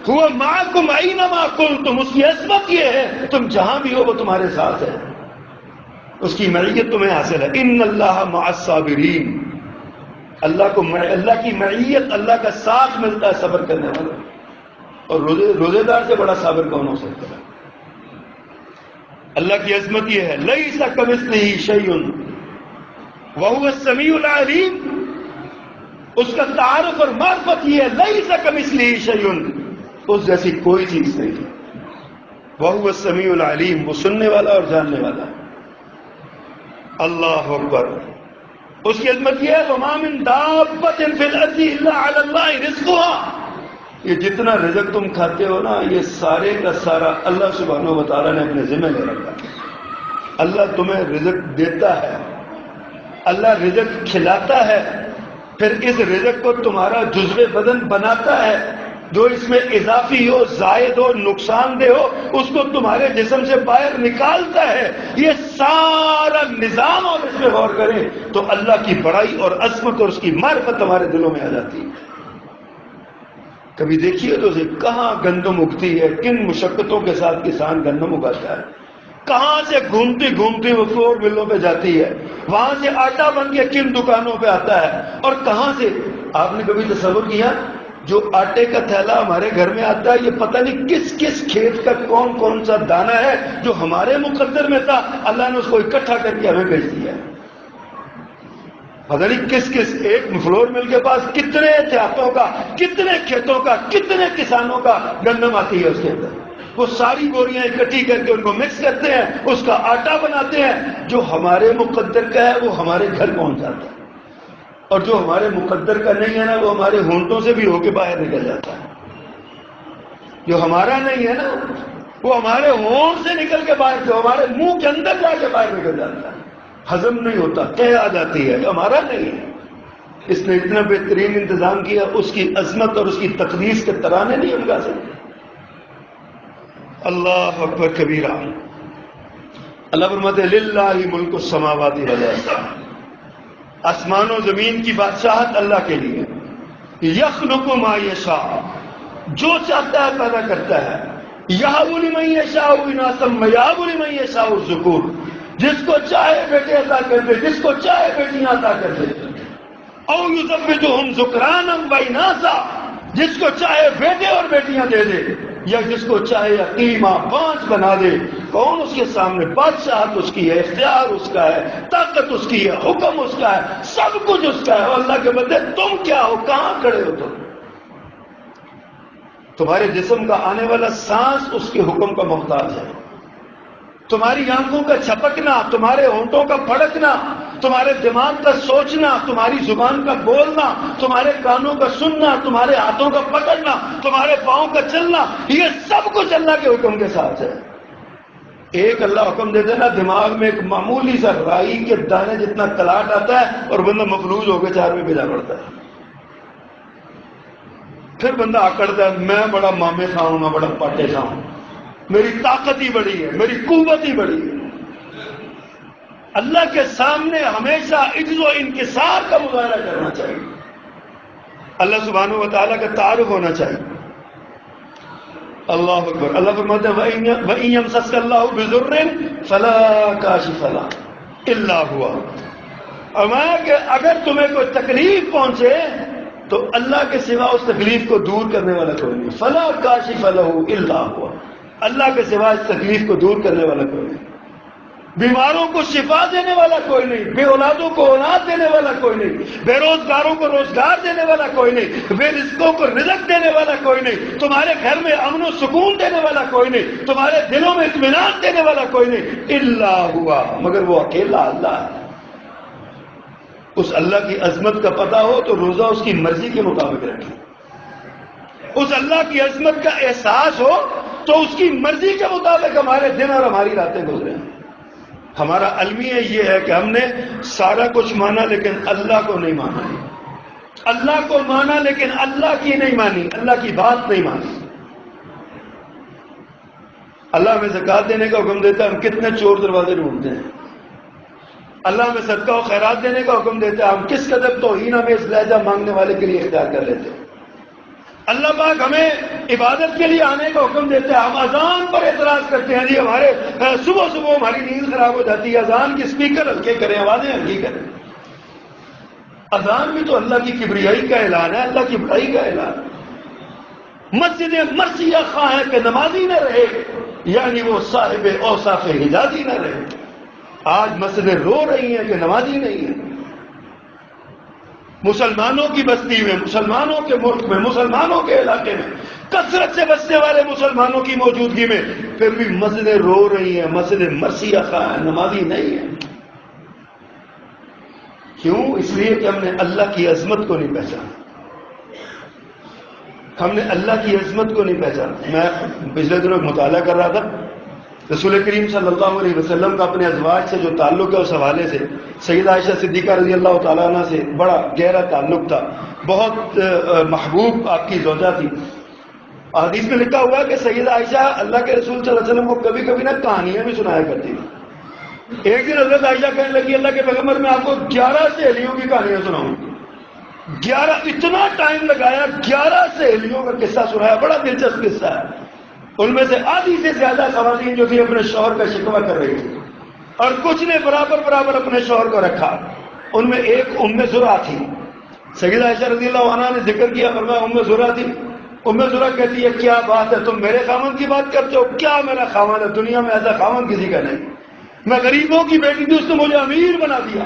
هو معکم اینما کنتم, اس کی عظمت یہ ہے تم جہاں بھی ہو وہ تمہارے ساتھ ہے, اس کی معیت تمہیں حاصل ہے. ان اللہ مع الصابرین, اللہ کی معیت, اللہ کا ساتھ ملتا ہے صبر کرنے والا. اور روزے دار سے بڑا صابر کون ہو سکتا ہے؟ اللہ کی عظمت یہ ہے لیس کمثلہ شیء وهو السمیع العلیم. اس کا تعارف اور معرفت یہ ہے لیس کمثلہ شیء, اس جیسی کوئی چیز نہیں ہے. وَهُوَ السَّمِيعُ الْعَلِيمُ, وہ سننے والا اور جاننے والا. اللہ اکبر. اس کی عظمت یہ ہے وَمَا مِن دَابَّةٍ فِي الْأَرْضِ إِلَّا عَلَى اللَّهِ رِزْقُهَا, یہ جتنا رزق تم کھاتے ہو نا یہ سارے کا سارا اللہ سبحانہ و تعالیٰ نے اپنے ذمہ لے رکھا. اللہ تمہیں رزق دیتا ہے, اللہ رزق کھلاتا ہے, پھر اس رزق کو تمہارا جزو بدن بناتا ہے, جو اس میں اضافی ہو، زائد ہو، نقصان دہ ہو، اس کو تمہارے جسم سے باہر نکالتا ہے. یہ سارا نظام اور اس میں غور کریں تو اللہ کی بڑائی اور عظمت اور اس کی معرفت تمہارے دلوں میں آ جاتی ہے. کبھی دیکھیے تو کہاں گندم اگتی ہے، کن مشقتوں کے ساتھ کسان گندم اگاتا ہے، کہاں سے گھومتی گھومتی وہ فلور ملوں پہ جاتی ہے، وہاں سے آٹا بن کے کن دکانوں پہ آتا ہے، اور کہاں سے. آپ نے کبھی تصور کیا جو آٹے کا تھیلا ہمارے گھر میں آتا ہے، یہ پتہ نہیں کس کس کھیت کا کون کون سا دانہ ہے جو ہمارے مقدر میں تھا، اللہ نے اس کو اکٹھا کر کے ہمیں بھیج دیا. پتہ نہیں کس کس ایک فلور مل کے پاس کتنے دیہاتوں کا، کتنے کھیتوں کا، کتنے کسانوں کا گندم آتی ہے اس کے اندر. وہ ساری بوریاں اکٹھی کر کے ان کو مکس کرتے ہیں، اس کا آٹا بناتے ہیں. جو ہمارے مقدر کا ہے وہ ہمارے گھر پہنچ جاتا ہے، اور جو ہمارے مقدر کا نہیں ہے نا وہ ہمارے ہونٹوں سے بھی ہو کے باہر نکل جاتا ہے. جو ہمارا نہیں ہے نا وہ ہمارے ہونٹ سے نکل کے باہر، جو ہمارے منہ کے اندر جا کے باہر نکل جاتا ہے، ہضم نہیں ہوتا، تہ آ جاتی ہے. ہمارا نہیں ہے. اس نے اتنا بہترین انتظام کیا، اس کی عظمت اور اس کی تقدیس کے ترانے نہیں ہم گا سکتے. اللہ اکبر کبیرہ. اللہ فرماتے ہیں للہ ملک السماوات والارض، آسمان و زمین کی بادشاہت اللہ کے لیے. یخلق ما یشاء، جو چاہتا ہے پیدا کرتا ہے. یہب لمن یشاء اناثا ویہب لمن یشاء الذکور، جس کو چاہے بیٹے عطا کر دے، جس کو چاہے بیٹیاں عطا کر دے. او یزوجہم ذکرانا واناثا، جس کو چاہے بیٹے اور بیٹیاں دے دے، یا جس کو چاہے یقیمہ 5 بنا دے. کون اس کے سامنے؟ بادشاہت اس کی ہے، اختیار اس کا ہے، طاقت اس کی ہے، حکم اس کا ہے، سب کچھ اس کا ہے. اور اللہ کے بندے تم کیا ہو؟ کہاں کھڑے ہو تم؟ تمہارے جسم کا آنے والا سانس اس کے حکم کا محتاج ہے. تمہاری آنکھوں کا چھپکنا، تمہارے ہونٹوں کا پھڑکنا، تمہارے دماغ کا سوچنا، تمہاری زبان کا بولنا، تمہارے کانوں کا سننا، تمہارے ہاتھوں کا پکڑنا، تمہارے پاؤں کا چلنا، یہ سب کچھ اللہ کے حکم کے ساتھ ہے. ایک اللہ حکم دے دینا، دماغ میں ایک معمولی سا رائی کے دانے جتنا کلاٹ آتا ہے اور بندہ مفلوج ہو کے 4 میں بھیجا پڑتا ہے. پھر بندہ آکڑتا ہے، میں بڑا مامے خاں ہوں، میں بڑا پاٹے خاں ہوں، میری طاقت ہی بڑی ہے، میری قوت ہی بڑی ہے. اللہ کے سامنے ہمیشہ عجز و انکسار کا مظاہرہ کرنا چاہیے. اللہ سبحانہ و تعالیٰ کا تعارف ہونا چاہیے. اللہ اکبر. اللہ فرماتے ہیں وَإِن يَمْسَسْكَ اللَّهُ بِضُرٍّ فَلَا كَاشِفَ لَهُ إِلَّا هُوَ، اور کہ اگر تمہیں کوئی تکلیف پہنچے تو اللہ کے سوا اس تکلیف کو دور کرنے والا کوئی نہیں. فَلَا كَاشِفَ لَهُ إِلَّا هُوَ، اللہ کے سوا اس تکلیف کو دور کرنے والا کوئی نہیں. بیماروں کو شفا دینے والا کوئی نہیں، بے اولادوں کو اولاد دینے والا کوئی نہیں، بے روزگاروں کو روزگار دینے والا کوئی نہیں، بے رزقوں کو رزق دینے والا کوئی نہیں، تمہارے گھر میں امن و سکون دینے والا کوئی نہیں، تمہارے دلوں میں اطمینان دینے والا کوئی نہیں. الا ہوا، مگر وہ اکیلا اللہ ہے. اس اللہ کی عظمت کا پتہ ہو تو روزہ اس کی مرضی کے مطابق رکھیں. اس اللہ کی عظمت کا احساس ہو تو اس کی مرضی کے مطابق ہمارے دن اور ہماری راتیں گزریں. ہمارا المیہ یہ ہے کہ ہم نے سارا کچھ مانا لیکن اللہ کو نہیں مانا. اللہ کو مانا لیکن اللہ کی نہیں مانی، اللہ کی بات نہیں مانی. اللہ ہمیں زکوٰۃ دینے کا حکم دیتا ہے، ہم کتنے چور دروازے ڈھونڈتے ہیں. اللہ ہمیں صدقہ و خیرات دینے کا حکم دیتا ہے، ہم کس قدر توہین ہمیں اس لہجہ مانگنے والے کے لیے اختیار کر لیتے ہیں. اللہ پاک ہمیں عبادت کے لیے آنے کا حکم دیتا ہے، ہم اذان پر اعتراض کرتے ہیں. جی ہمارے صبح صبح ہماری نیند خراب ہو جاتی ہے، اذان کی اسپیکر ہلکے کریں، آوازیں ہلکی کریں. اذان بھی تو اللہ کی کبریائی کا اعلان ہے، اللہ کی بڑائی کا اعلان. مسجد مرثیہ خواہ ہے کہ نمازی نہ رہے، یعنی وہ صاحب اوصاف حجازی نہ رہے. آج مسجدیں رو رہی ہیں کہ نمازی نہیں ہیں. مسلمانوں کی بستی میں، مسلمانوں کے ملک میں، مسلمانوں کے علاقے میں کثرت سے بسنے والے مسلمانوں کی موجودگی میں پھر بھی مسجدیں رو رہی ہیں، مسجد مرثیہ خواہ ہے، نمازی نہیں ہے. کیوں؟ اس لیے کہ ہم نے اللہ کی عظمت کو نہیں پہچانا. ہم نے اللہ کی عظمت کو نہیں پہچانا. میں پچھلے دنوں مطالعہ کر رہا تھا رسول کریم صلی اللہ علیہ وسلم کا اپنے ازواج سے جو تعلق ہے اس حوالے سے. سیدہ عائشہ صدیقہ رضی اللہ تعالیٰ عنہ سے بڑا گہرا تعلق تھا، بہت محبوب آپ کی زوجہ تھی. حدیث میں لکھا ہوا ہے کہ سیدہ عائشہ اللہ کے رسول صلی اللہ علیہ وسلم کو کبھی کبھی نا کہانیاں بھی سنایا کرتی تھی۔ ایک دن حضرت عائشہ کہنے لگی اللہ کے پیغمبر میں آپ کو 11 سہیلیوں کی کہانیاں سناؤں گی۔ 11 اتنا ٹائم لگایا، 11 سہیلیوں کا قصہ سنایا، بڑا دلچسپ قصہ ہے۔ ان میں سے آدھی سے زیادہ خواتین جو تھی اپنے شوہر کا شکوہ کر رہی تھی اور کچھ نے برابر اپنے شوہر کو رکھا۔ ان میں ایک ام زرع تھی۔ سیدہ عائشہ رضی اللہ عنہا نے ذکر کیا، فرمایا ام زرع تھی۔ ام زرع کہتی ہے کیا بات ہے، تم میرے خاوند کی بات کرتے ہو؟ کیا میرا خاوند ہے؟ دنیا میں ایسا خاوند کسی کا نہیں۔ میں غریبوں کی بیٹی تھی، اس نے مجھے امیر بنا دیا،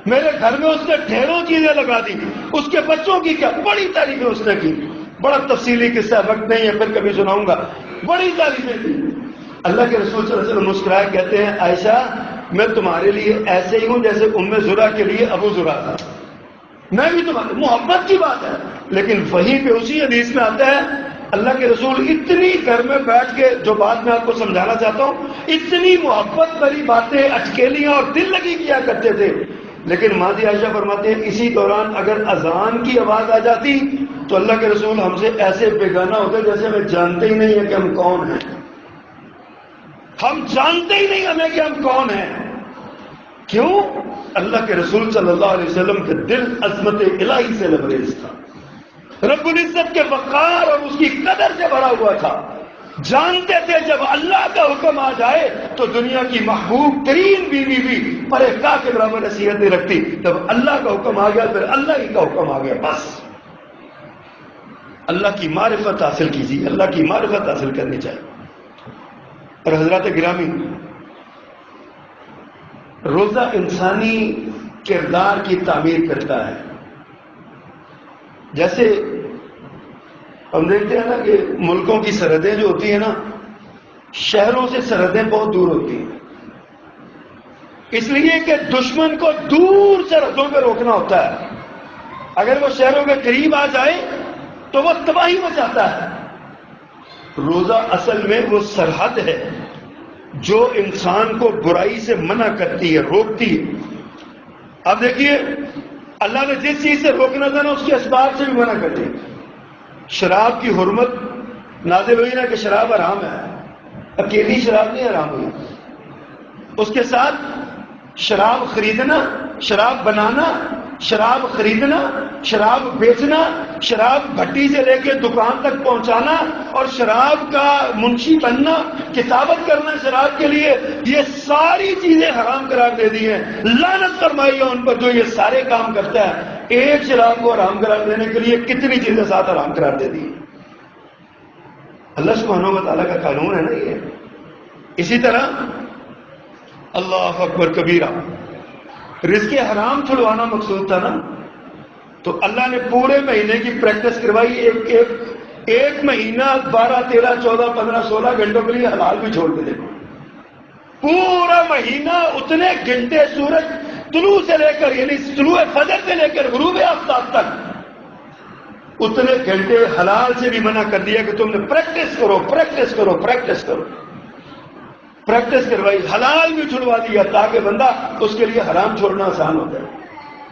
میرے گھر میں اس نے ڈھیروں چیزیں لگا دی، اس کے بچوں کی کیا بڑی تعریفیں اس نے کی۔ بڑا تفصیلی قصہ، وقت نہیں ہے، پھر کبھی سناؤں گا۔ بڑی تعریفیں کی۔ اللہ کے رسول صلی اللہ علیہ وسلم مسکرائے، کہتے ہیں عائشہ میں تمہارے لیے ایسے ہی ہوں جیسے ام زرع کے لیے ابو زرع تھا۔ میں بھی تمہارے، محبت کی بات ہے۔ لیکن وہیں پہ اسی حدیث میں آتا ہے اللہ کے رسول اتنی گھر میں بیٹھ کے، جو بات میں آپ کو سمجھانا چاہتا ہوں، اتنی محبت بھری باتیں اٹکیلیاں اور دل لگی کیا کرتے تھے۔ لیکن ماضی عائشہ فرماتے ہیں اسی دوران اگر اذان کی آواز آ جاتی تو اللہ کے رسول ہم سے ایسے بیگانہ ہوتے جیسے ہمیں جانتے ہی نہیں ہے کہ ہم کون ہیں۔ ہم جانتے ہی نہیں ہمیں کہ ہم کون ہیں۔ کیوں؟ اللہ کے رسول صلی اللہ علیہ وسلم کے دل عظمت الہی سے لبریز تھا، رب العزت کے وقار اور اس کی قدر سے بھرا ہوا تھا۔ جانتے تھے جب اللہ کا حکم آ جائے تو دنیا کی محبوب ترین بیوی بھی پرے کا کے برابر حیثیت نہیں رکھتی۔ جب اللہ کا حکم آ گیا پھر اللہ ہی کا حکم آ گیا، بس۔ اللہ کی معرفت حاصل کیجیے، اللہ کی معرفت حاصل کرنی چاہیے۔ اور حضرات گرامی، روزہ انسانی کردار کی تعمیر کرتا ہے۔ جیسے ہم دیکھتے ہیں نا کہ ملکوں کی سرحدیں جو ہوتی ہیں نا، شہروں سے سرحدیں بہت دور ہوتی ہیں، اس لیے کہ دشمن کو دور سرحدوں پہ روکنا ہوتا ہے۔ اگر وہ شہروں کے قریب آ جائے تو وہ تباہی مچاتا ہے۔ روزہ اصل میں وہ سرحد ہے جو انسان کو برائی سے منع کرتی ہے، روکتی ہے۔ اب دیکھیے اللہ نے جس چیز سے روکنا تھا نا اس کے اسباب سے بھی منع کر دی۔ شراب کی حرمت نازل ہوئی نا کہ شراب حرام ہے، اکیلی شراب نہیں حرام ہوئی، اس کے ساتھ شراب خریدنا، شراب بنانا، شراب خریدنا، شراب بیچنا، شراب بھٹی سے لے کے دکان تک پہنچانا اور شراب کا منشی بننا، کتابت کرنا شراب کے لیے، یہ ساری چیزیں حرام قرار دے دی ہیں۔ لعنت فرمائی ہے ان پر جو یہ سارے کام کرتا ہے۔ ایک شراب کو حرام قرار دینے کے لیے کتنی چیزیں ساتھ حرام قرار دے دی ہیں۔ اللہ سبحانہ و تعالیٰ کا قانون ہے نا یہ۔ اسی طرح اللہ اکبر کبیرہ، رزق حرام چھڑوانا مقصود تھا نا، تو اللہ نے پورے مہینے کی پریکٹس کروائی۔ ایک مہینہ 12 13 14 15 16 گھنٹوں کے لیے حلال بھی چھوڑ کے دیکھو۔ پورا مہینہ اتنے گھنٹے سورج طلوع سے لے کر، یعنی طلوع فجر سے لے کر غروب آفتاب تک اتنے گھنٹے حلال سے بھی منع کر دیا کہ تم نے پریکٹس کرو، پریکٹس کرو، پریکٹس کرو۔ پریکٹس کروائی، حلال بھی چھڑوا دیا تاکہ بندہ اس کے لیے حرام چھوڑنا آسان ہو جائے۔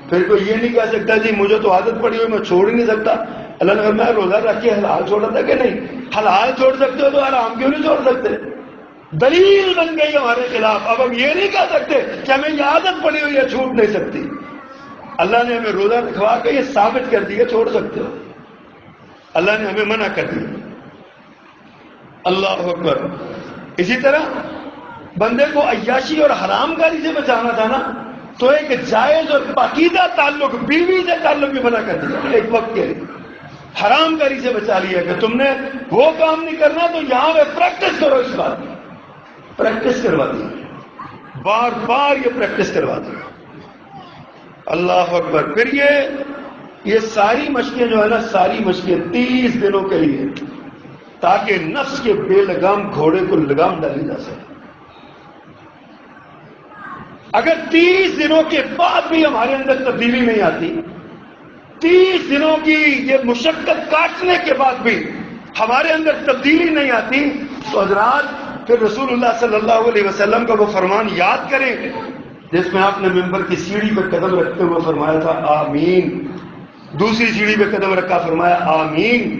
پھر کوئی یہ نہیں کہہ سکتا جی مجھے تو عادت پڑی ہوئی میں چھوڑ ہی نہیں سکتا۔ اللہ نے فرمایا روزہ رکھ کے حلال چھوڑا تھا کہ نہیں؟ حلال چھوڑ سکتے ہو تو حرام کیوں نہیں چھوڑ سکتے؟ دلیل بن گئی ہمارے خلاف۔ اب ہم یہ نہیں کہہ سکتے کہ ہمیں یہ عادت پڑی ہوئی ہے چھوٹ نہیں سکتی۔ اللہ نے ہمیں روزہ رکھوا کے یہ ثابت کر دیا چھوڑ سکتے ہو، اللہ نے ہمیں منع کر دیا۔ اللہ اکبر۔ اسی طرح بندے کو عیاشی اور حرام کاری سے بچانا تھا نا، تو ایک جائز اور پاکیزہ تعلق، بیوی سے تعلق بھی منع کر دیا ایک وقت کے لیے۔ حرام کاری سے بچا لیا کہ تم نے وہ کام نہیں کرنا تو یہاں پہ پریکٹس کرو، اس بات کی پریکٹس کروا دی، بار بار یہ پریکٹس کروا دی۔ اللہ اکبر۔ پھر یہ ساری مشقیں جو ہے نا، ساری مشقیں 30 دنوں کے لیے، تاکہ نفس کے بے لگام گھوڑے کو لگام ڈالی جا سکے۔ اگر 30 دنوں کے بعد بھی ہمارے اندر تبدیلی نہیں آتی، 30 دنوں کی یہ مشقت کاٹنے کے بعد بھی ہمارے اندر تبدیلی نہیں آتی، تو حضرات پھر رسول اللہ صلی اللہ علیہ وسلم کا وہ فرمان یاد کریں جس میں آپ نے منبر کی سیڑھی پہ قدم رکھتے ہوئے فرمایا تھا آمین، دوسری سیڑھی پہ قدم رکھا فرمایا آمین،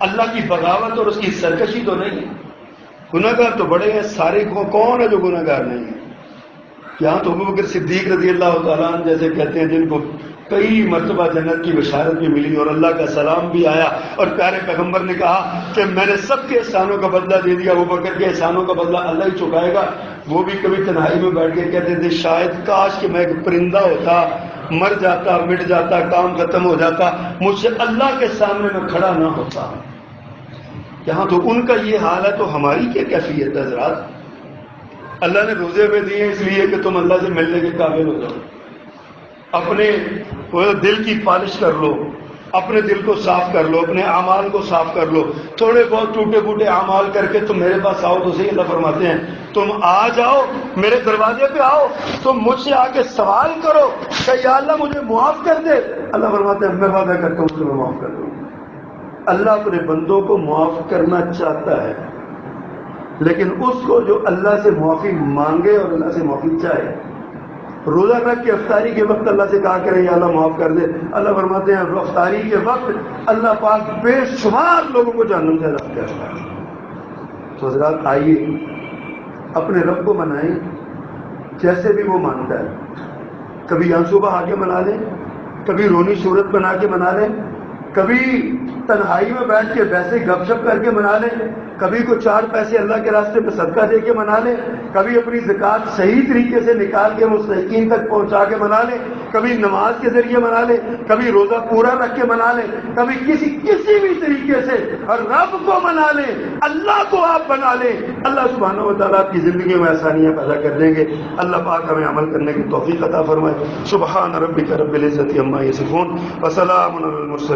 اللہ کی بغاوت اور اس کی سرکشی تو نہیں ہے. گناہگار تو بڑے ہیں سارے، کون ہے جو گناہگار نہیں ہے؟ یہاں تو ابوبکر صدیق رضی اللہ تعالیٰ عنہ جیسے کہتے ہیں جن کو کئی مرتبہ جنت کی بشارت بھی ملی اور اللہ کا سلام بھی آیا، اور پیارے پیغمبر نے کہا کہ میں نے سب کے احسانوں کا بدلہ دے دیا، ابوبکر کے احسانوں کا بدلہ اللہ ہی چکائے گا. وہ بھی کبھی تنہائی میں بیٹھ کے کہتے تھے شاید کاش کہ میں ایک پرندہ ہوتا، مر جاتا، مٹ جاتا، کام ختم ہو جاتا، مجھ سے اللہ کے سامنے میں کھڑا نہ ہوتا. یہاں تو ان کا یہ حال ہے، تو ہماری کیا کیفیت ہے حضرات؟ اللہ نے روزے میں دیے اس لیے کہ تم اللہ سے ملنے کے قابل ہو جاؤ. اپنے دل کی پالش کر لو، اپنے دل کو صاف کر لو، اپنے اعمال کو صاف کر لو. تھوڑے بہت ٹوٹے پھوٹے اعمال کر کے تم میرے پاس آؤ تو صحیح. اللہ فرماتے ہیں تم آ جاؤ میرے دروازے پہ آؤ، تم مجھ سے آ کے سوال کرو کہ یا اللہ مجھے معاف کر دے. اللہ فرماتے ہیں میں وعدہ کرتا ہوں تمہیں معاف کر دوں. اللہ اپنے بندوں کو معاف کرنا چاہتا ہے، لیکن اس کو جو اللہ سے معافی مانگے اور اللہ سے معافی چاہے. روزہ رکھ کے افطاری کے وقت اللہ سے کہا کرے یا اللہ معاف کر دے. اللہ فرماتے ہیں افطاری کے وقت اللہ پاک بے شمار لوگوں کو جہنم سے رفع کرتا ہے. تو حضرات آئیے اپنے رب کو منائیں جیسے بھی وہ مانتا ہے. کبھی آنسو بہا کے منا لیں، کبھی رونی صورت بنا کے منا لیں، کبھی تنہائی میں بیٹھ کے ویسے گپ شپ کر کے منا لیں، کبھی کو 4 پیسے اللہ کے راستے میں صدقہ دے کے منا لیں، کبھی اپنی زکوٰۃ صحیح طریقے سے نکال کے مستحقین تک پہنچا کے منا لیں، کبھی نماز کے ذریعے منا لیں، کبھی روزہ پورا رکھ کے منا لیں، کبھی کسی بھی طریقے سے اور رب کو منا لیں، اللہ کو آپ بنا لیں. اللہ سبحانہ و تعالیٰ آپ کی زندگی میں آسانیاں پیدا کر دیں گے. اللہ پاک ہمیں عمل کرنے کی توفیق عطا فرمائے. سبحان ربک رب العزت عما یصفون وسلام علی المرسلین.